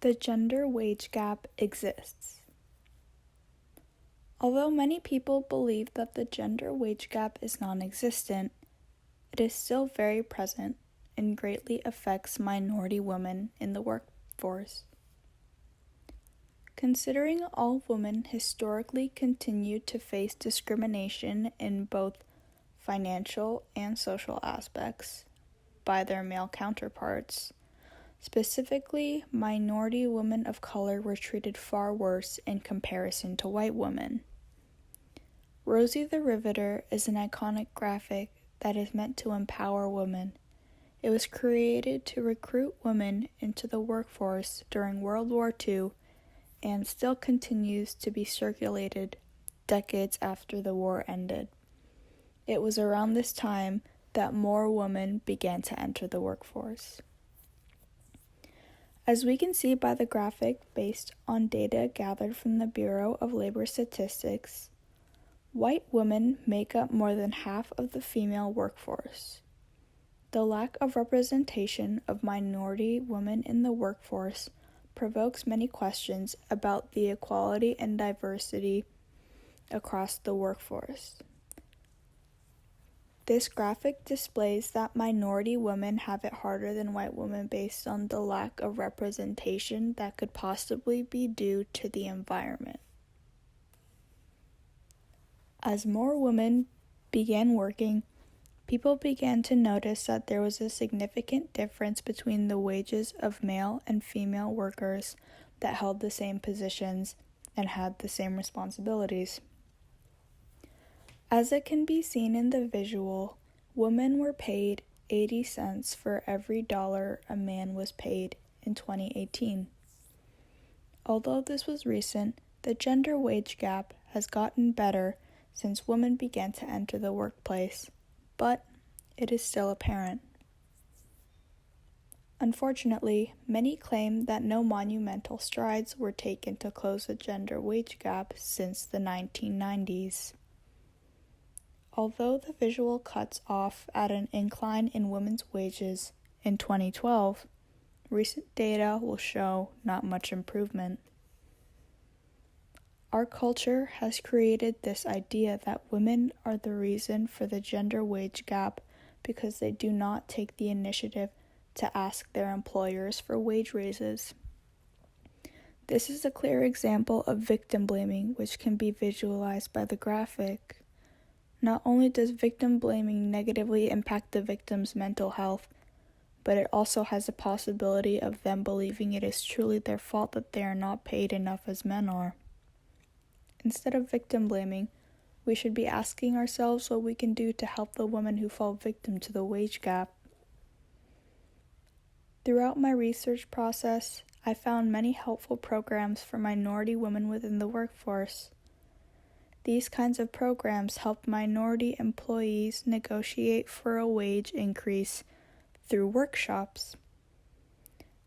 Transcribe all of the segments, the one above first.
The gender wage gap exists. Although many people believe that the gender wage gap is non-existent, it is still very present and greatly affects minority women in the workforce. Considering all women historically continue to face discrimination in both financial and social aspects by their male counterparts, specifically, minority women of color were treated far worse in comparison to white women. Rosie the Riveter is an iconic graphic that is meant to empower women. It was created to recruit women into the workforce during World War II and still continues to be circulated decades after the war ended. It was around this time that more women began to enter the workforce. As we can see by the graphic based on data gathered from the Bureau of Labor Statistics, white women make up more than half of the female workforce. The lack of representation of minority women in the workforce provokes many questions about the equality and diversity across the workforce. This graphic displays that minority women have it harder than white women based on the lack of representation that could possibly be due to the environment. As more women began working, people began to notice that there was a significant difference between the wages of male and female workers that held the same positions and had the same responsibilities. As it can be seen in the visual, women were paid 80 cents for every dollar a man was paid in 2018. Although this was recent, the gender wage gap has gotten better since women began to enter the workplace, but it is still apparent. Unfortunately, many claim that no monumental strides were taken to close the gender wage gap since the 1990s. Although the visual cuts off at an incline in women's wages in 2012, recent data will show not much improvement. Our culture has created this idea that women are the reason for the gender wage gap because they do not take the initiative to ask their employers for wage raises. This is a clear example of victim blaming, which can be visualized by the graphic. Not only does victim blaming negatively impact the victim's mental health, but it also has the possibility of them believing it is truly their fault that they are not paid enough as men are. Instead of victim blaming, we should be asking ourselves what we can do to help the women who fall victim to the wage gap. Throughout my research process, I found many helpful programs for minority women within the workforce. These kinds of programs help minority employees negotiate for a wage increase through workshops.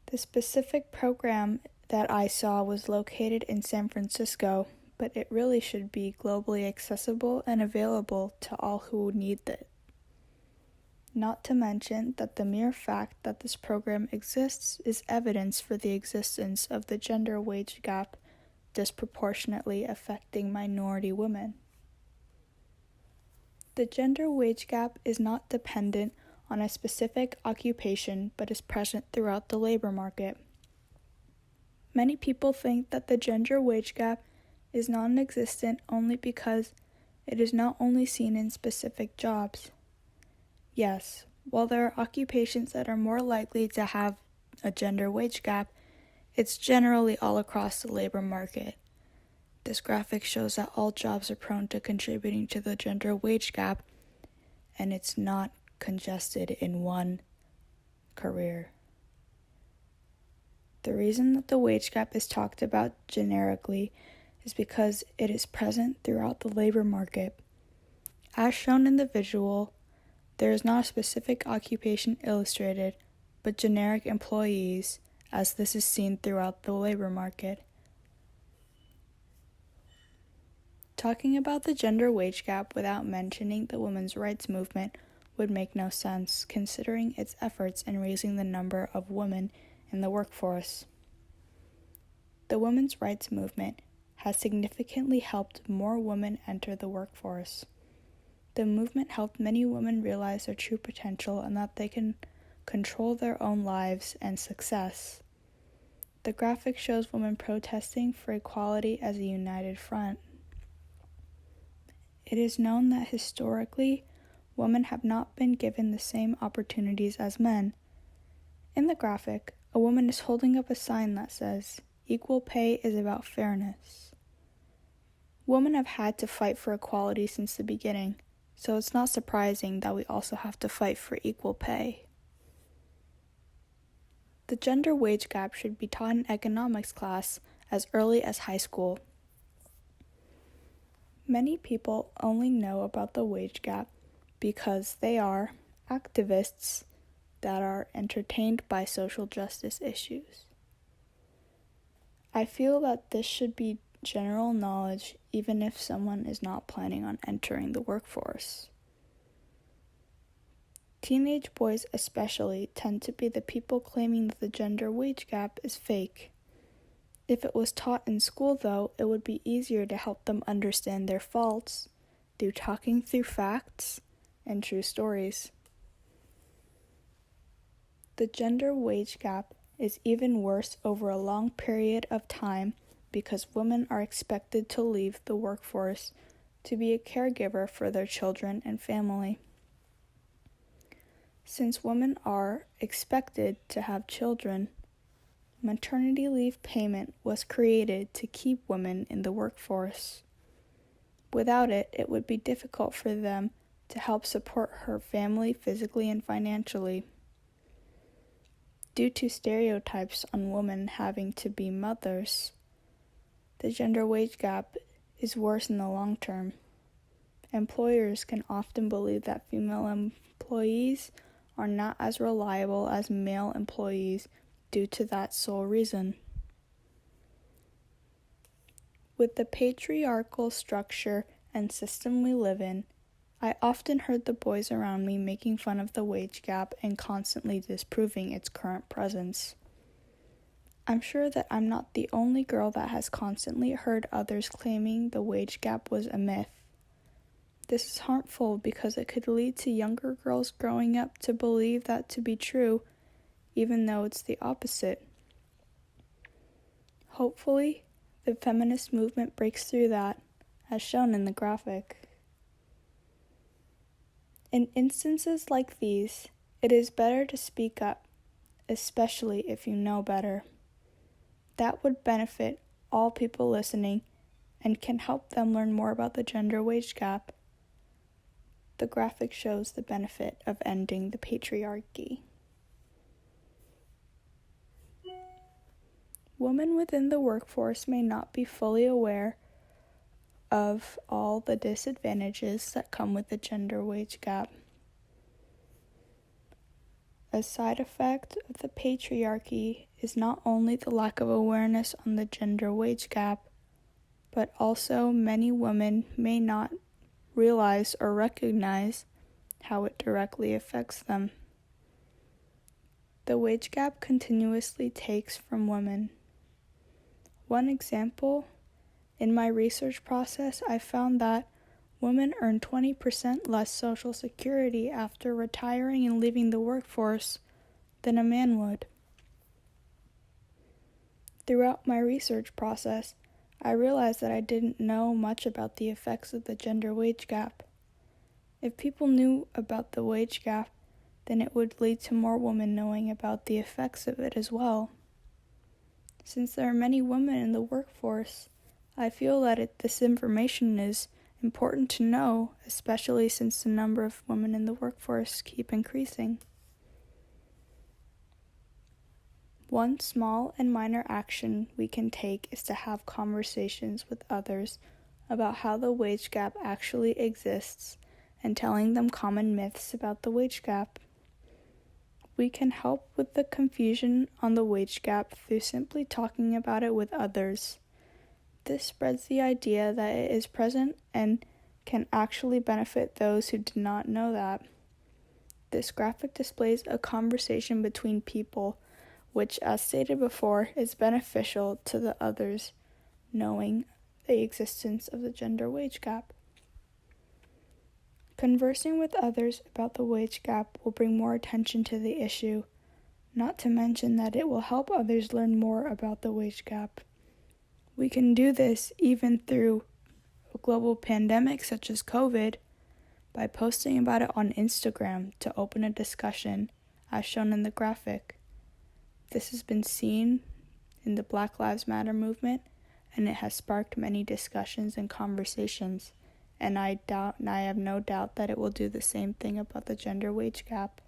The specific program that I saw was located in San Francisco, but it really should be globally accessible and available to all who need it. Not to mention that the mere fact that this program exists is evidence for the existence of the gender wage gap disproportionately affecting minority women. The gender wage gap is not dependent on a specific occupation but is present throughout the labor market. Many people think that the gender wage gap is non-existent only because it is not only seen in specific jobs. Yes, while there are occupations that are more likely to have a gender wage gap, it's generally all across the labor market. This graphic shows that all jobs are prone to contributing to the gender wage gap, and it's not congested in one career. The reason that the wage gap is talked about generically is because it is present throughout the labor market. As shown in the visual, there is not a specific occupation illustrated, but generic employees, as this is seen throughout the labor market. Talking about the gender wage gap without mentioning the women's rights movement would make no sense, considering its efforts in raising the number of women in the workforce. The women's rights movement has significantly helped more women enter the workforce. The movement helped many women realize their true potential and that they can control their own lives and success. The graphic shows women protesting for equality as a united front. It is known that historically, women have not been given the same opportunities as men. In the graphic, a woman is holding up a sign that says, "Equal pay is about fairness." Women have had to fight for equality since the beginning, so it's not surprising that we also have to fight for equal pay. The gender wage gap should be taught in economics class as early as high school. Many people only know about the wage gap because they are activists that are entertained by social justice issues. I feel that this should be general knowledge even if someone is not planning on entering the workforce. Teenage boys especially tend to be the people claiming that the gender wage gap is fake. If it was taught in school, though, it would be easier to help them understand their faults through talking through facts and true stories. The gender wage gap is even worse over a long period of time because women are expected to leave the workforce to be a caregiver for their children and family. Since women are expected to have children, maternity leave payment was created to keep women in the workforce. Without it, it would be difficult for them to help support her family physically and financially. Due to stereotypes on women having to be mothers, the gender wage gap is worse in the long term. Employers can often believe that female employees are not as reliable as male employees due to that sole reason. With the patriarchal structure and system we live in, I often heard the boys around me making fun of the wage gap and constantly disproving its current presence. I'm sure that I'm not the only girl that has constantly heard others claiming the wage gap was a myth. This is harmful because it could lead to younger girls growing up to believe that to be true, even though it's the opposite. Hopefully, the feminist movement breaks through that, as shown in the graphic. In instances like these, it is better to speak up, especially if you know better. That would benefit all people listening and can help them learn more about the gender wage gap. The graphic shows the benefit of ending the patriarchy. Women within the workforce may not be fully aware of all the disadvantages that come with the gender wage gap. A side effect of the patriarchy is not only the lack of awareness on the gender wage gap, but also many women may not realize or recognize how it directly affects them. The wage gap continuously takes from women. One example, in my research process, I found that women earn 20% less Social Security after retiring and leaving the workforce than a man would. Throughout my research process, I realized that I didn't know much about the effects of the gender wage gap. If people knew about the wage gap, then it would lead to more women knowing about the effects of it as well. Since there are many women in the workforce, I feel that this information is important to know, especially since the number of women in the workforce keep increasing. One small and minor action we can take is to have conversations with others about how the wage gap actually exists and telling them common myths about the wage gap. We can help with the confusion on the wage gap through simply talking about it with others. This spreads the idea that it is present and can actually benefit those who did not know that. This graphic displays a conversation between people which, as stated before, is beneficial to the others knowing the existence of the gender wage gap. Conversing with others about the wage gap will bring more attention to the issue, not to mention that it will help others learn more about the wage gap. We can do this even through a global pandemic such as COVID by posting about it on Instagram to open a discussion, as shown in the graphic. This has been seen in the Black Lives Matter movement, and it has sparked many discussions and conversations, and I have no doubt that it will do the same thing about the gender wage gap.